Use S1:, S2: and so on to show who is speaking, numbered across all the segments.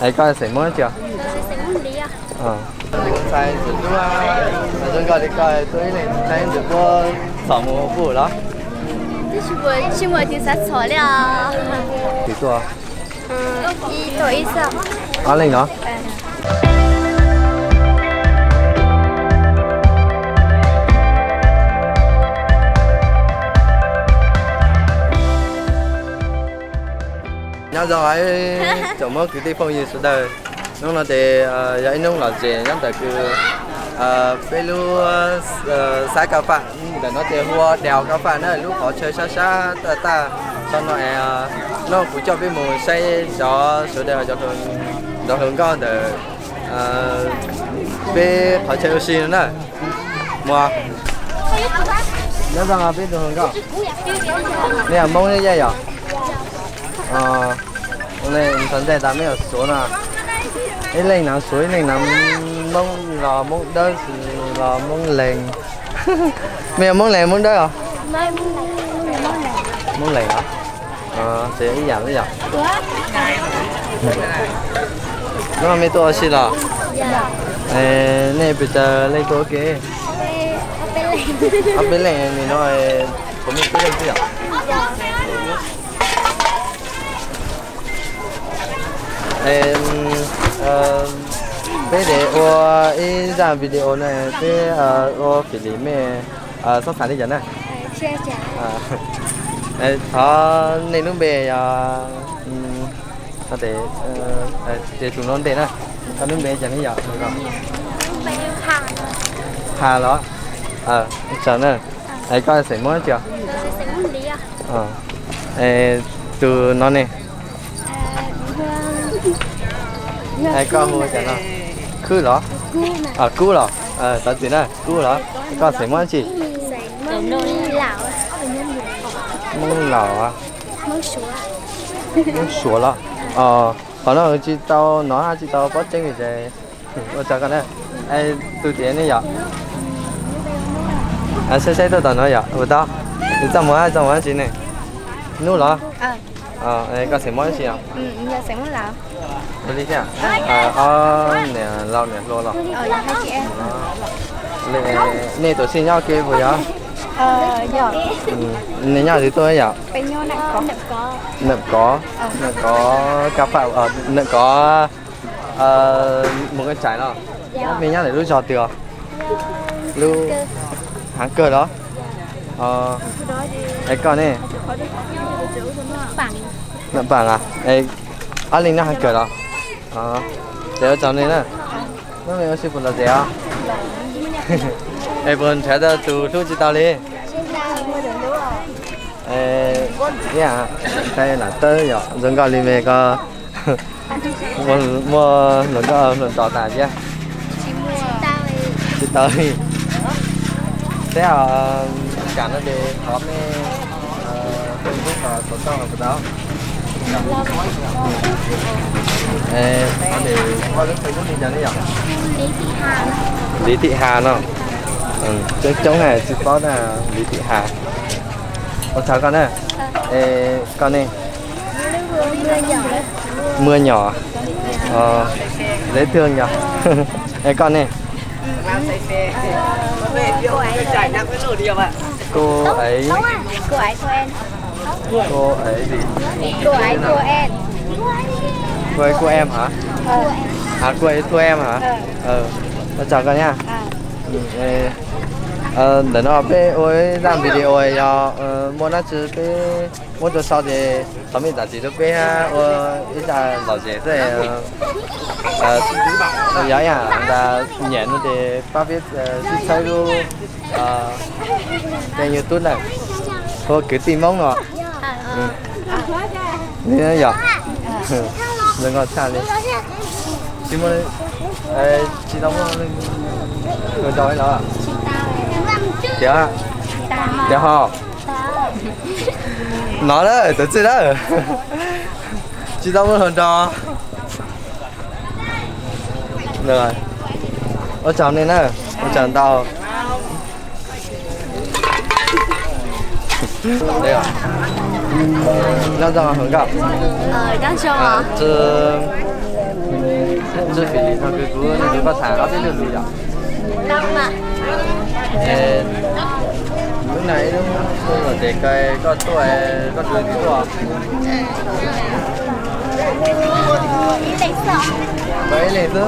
S1: Ấy coi sấy món chưa?
S2: Sấy món đi à?
S1: Sai từ lúc chúng ta đi coi tôi này sai từ qua sáu mùa vụ đó.
S2: Thế chỉ vừa thì sát sỏi là.
S1: 几多？
S2: 一朵一色。
S1: 啊，零咯。nhớ rằng ấy trong mỗi cái địa phương gì sudah nông là để vậy nông là gì nhắm tới cái pelu xã cà phê để nó để hoa đèo cà phê nữa lúc họ chơi xa ta sau này nó cũng cho cái mùa xây cho số đều cho hướng con để về họ chơi oxy nữa mùa nhớ rằng là biết được hướng con nè mong như vậy à hôm nay mình thấy đã mấy ở số nào cái lên nào suối này nằm mong là mong đó là mong lèn mẹ mong lèn mong đó à mong lèn hả sẽ ý giảm đấy nhở nó mấy tôi xí là này bây giờ lấy tôi kia ở bên lèn thì nó có một cái gì à bây giờ cái dạng video này cái phim này sắp sản đi chưa này?
S2: Chưa chả.
S1: Có nên lúc về có thể để chúng nó đến này, có lúc về chẳng đi giờ được không?
S2: Bây giờ Hà.
S1: Hà đó, chờ nữa, ấy coi sấy món chưa?
S2: Sấy món đi à?
S1: Từ nó này. Ai có mua cho nó cứ đó cú đó tao tiền này cú đó có sấy món gì
S2: sấy món lẩu
S1: món lẩu à món sủa đó còn nó chỉ tao nói chỉ tao bắt chân thì tôi cho cái này ai từ tiền này vậy xe tôi tao nói vậy ở đâu thì trong món gì này nấu đó có sấy món gì à
S2: sấy món lẩu
S1: đi thế nè lâu nè lô lò
S2: dạ hai chị em
S1: nè tổ xin nhau kia vừa đó
S2: dạ
S1: nè nhau thì tôi vậy
S2: bên nhau nè
S1: có cà phê nè có một cái trái nào mình nhau để lưu trò tiền lưu hàng cơ đó ấy con này nè bằng à ấy anh linh nó hàng cơ đó để cho nên nè nó này sư phụ là gì à em vẫn thấy được từ lúc chỉ tao đi nha đây là tới rồi dân gọi đi về có mua lần có lần tỏ tả chứ chỉ tới thế cả nó để có mấy Facebook và tổ chức ở đó để qua cái Facebook đi chẳng đấy nhở Lý Thị Hà nó chống này chỉ có là Lý Thị Hà chào con này con này mưa nhỏ dễ thương nhở con này cô ấy cô ấy gì
S2: cô ấy cô em
S1: cô em hả cô ấy cô em hả chào con nha để nó bé ôi làm video ấy muốn nó chứ bé muốn cho sau thì tao mình đã chỉ được bé ít là老姐这giáo呀là nhện thì ba biết đi chơi luôn trên YouTube này cô cứ tìm mong rồi đi giờ đừng có xa đi chị muốn chị đóng người đói đó dạ dạ hò nói đó tự chị đó chị đóng hơn cho được rồi ở chào nên nè ở chào tao đây à đang rằng hưởng gặp
S2: đang show hả
S1: sư phỉ lý thôi cứ nó có thả nó biết được lùi ạ.
S2: Năm ạ.
S1: Lúc này nó là để cái có tuổi có tuổi tí tuổi.
S2: Ý lịch sợ.
S1: Mấy lên chứ?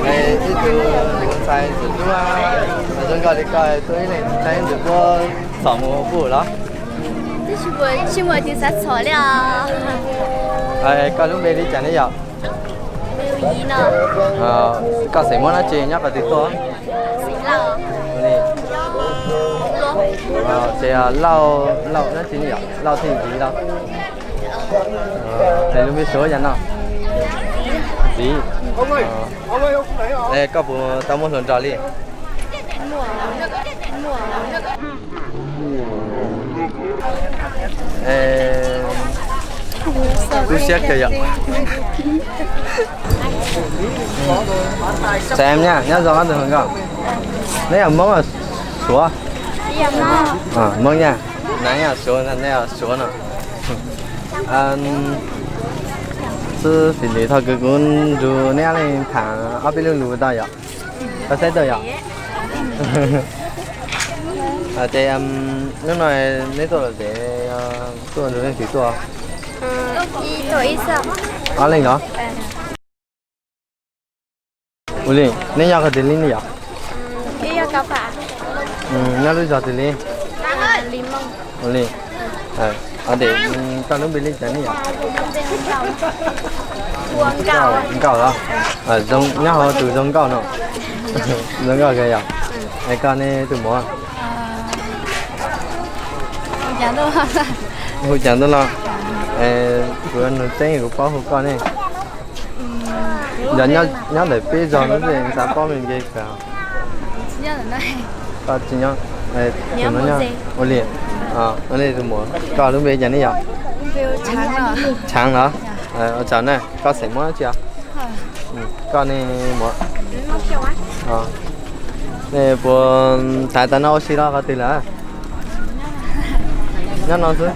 S1: Này ít thứ sai sử dụng à, chúng ta đi coi tôi lên sai được có 扫模糊了。
S2: 这是我的啥材料？có
S1: lúc đây đi chẳng đấy ạ.
S2: 没有鱼呢。
S1: có gì món nó chơi nhá, có tí to.
S2: 谁了？
S1: Này.
S2: 多。
S1: 这lau nó chơi nhỉ? Lau thì gì đâu? Thầy lúc biết số vậy nào? Gì? Đây có bộ tao muốn lần trò đi. Tôi xét cho vậy. Xem nha, nhớ rõ ăn được không cậu? Đấy là món là số. Món nha. Nãy là số, này là số nè. Sư phỉ lý thôi cứ cũng dù nè lên thẳng ở bên lưng đây ạ. Có thấy được ạ? Thì lúc này lấy tôi là để tôi được lên thủy tôi.
S2: Tuổi ít sợ.
S1: Lên đó. Ủa lên, nên nhau có tiền lên đi ạ?
S2: Ý cà phê.
S1: Nhau lúc giờ tiền lên.
S2: Limon.
S1: Ủa lên. Để tao nó bị lên chén đi ạ.
S2: Uống cào.
S1: Cào đó. Giống nhau từ giống cào nào. Giống cào kìa ạ. Này con này từ mỏ.
S2: Chẳng đâu hả?
S1: Hồi chẳng đâu lo. Vừa nó chơi của bao hộp con này. Giờ nhớ để bây giờ nó về sao bao mình ghê cả.
S2: Nhớ là này.
S1: Có chỉ nhớ.
S2: Nhớ mua gì?
S1: Ôi liền. Ở đây từ mỏ. Có lúc bây giờ này ạ.
S2: Trắng rồi.
S1: Trắng đó. Ở chỗ này có sấy mỏ chưa? Con này mỏ. Này bộ thái tán áo xí đó có tiền là. Nhớ nó chứ.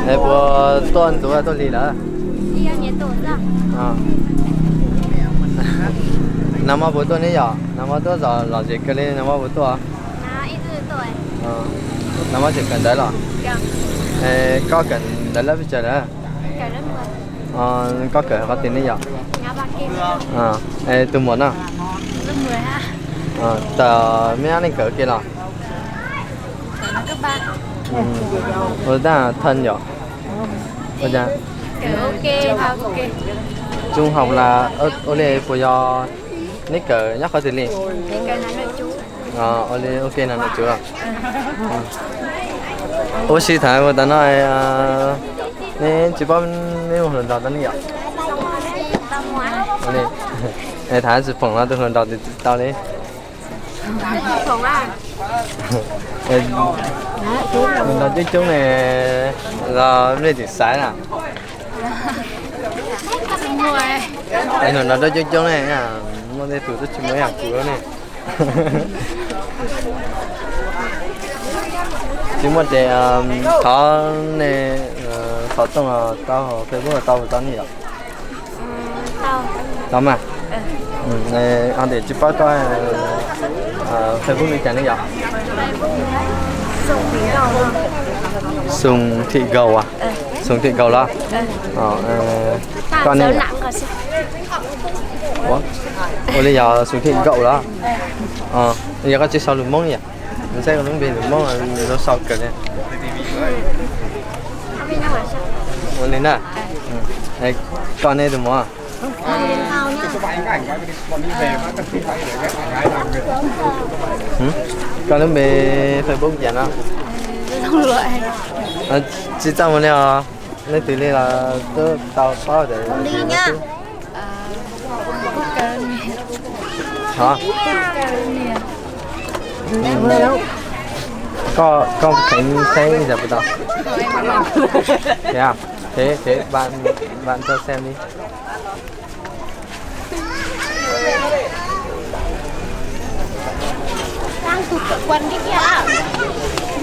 S1: Này bộ tuần tuổi tôi lì là.
S2: Đi ăn nhẹ tổ ra.
S1: Năm mà bữa tôi này giờ, năm mà tôi giờ là gì cái này năm mà bữa tôi à?
S2: Ít tuổi.
S1: Năm mà chỉ cần đấy là. Có cần đấy là bây giờ đấy.
S2: Cả rất mười.
S1: Có cỡ có tiền này giờ.
S2: Ngã ba kim.
S1: Tôi muốn à?
S2: Lớp 10 ha.
S1: Tờ mấy anh này cỡ kia là.
S2: Cỡ nó cấp 3.
S1: Ở đây thân nhở. Ở đây.
S2: Cỡ ok, học ok.
S1: Trung học là ở đây bây giờ nít cỡ nhắc có tiền liền.
S2: Thì cỡ nó nội chú.
S1: Ở đây ok là nội chú à. Ủa xí thái mà ta nói nên chỉ bao nên một lần đầu ta đi ạ.
S2: Tao ngoan.
S1: Ở đây. Này thái chỉ phỏng là từ lần đầu thì tao đi.
S2: Phỏng à?
S1: Mình nói chứ chúng này là nơi thì sai nè. Anh nói đó chứ chúng này nha, nó đây tụi tôi chỉ mới học cửa này. Chỉ một để có này có tông là tao Facebook là tao gì ạ? Tao mà. Này anh để chụp coi Facebook mình chẳng đấy ạ. Sùng thị gầu à? Sùng thị gầu đó. Con này. Ủa? Ủa bây giờ sùng thị gầu đó. Bây giờ có chiếc sau lùm mông nhỉ? Mình sẽ có những bên lùm mông là nó sau cực này. Ủa lên à? Đây, con này lùm mông à? Con nó về Facebook vậy đó.
S2: Không loại.
S1: Chỉ trong một nèo lấy từ đây là tôi tao bao để
S2: đi nhá.
S1: hả? Có cảnh thấy giờ bắt đầu. Thế à? Thế bạn cho xem đi.
S2: Đang tụt quần cái kìa.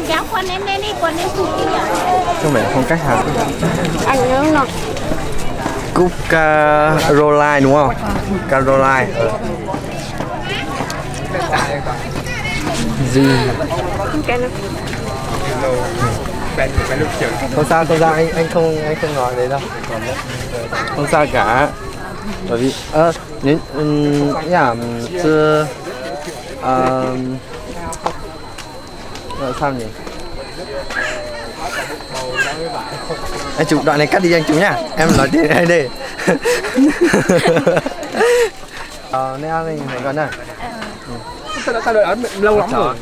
S2: Kéo quần em lên đi, quần em tụt kìa.
S1: Không phải phong cách hả?
S2: Anh nhớ nó.
S1: cúc Caroline đúng không? Caroline. Gì? Không sao, anh không nói đấy đâu. Không sao cả. Bởi vì nếu nhà chưa sao nhỉ? Anh chụp đoạn này cắt đi anh chụp nhá. Em nói tiền đây đây. Nên ăn mình còn này.
S3: Sao đợi ở lâu lắm rồi.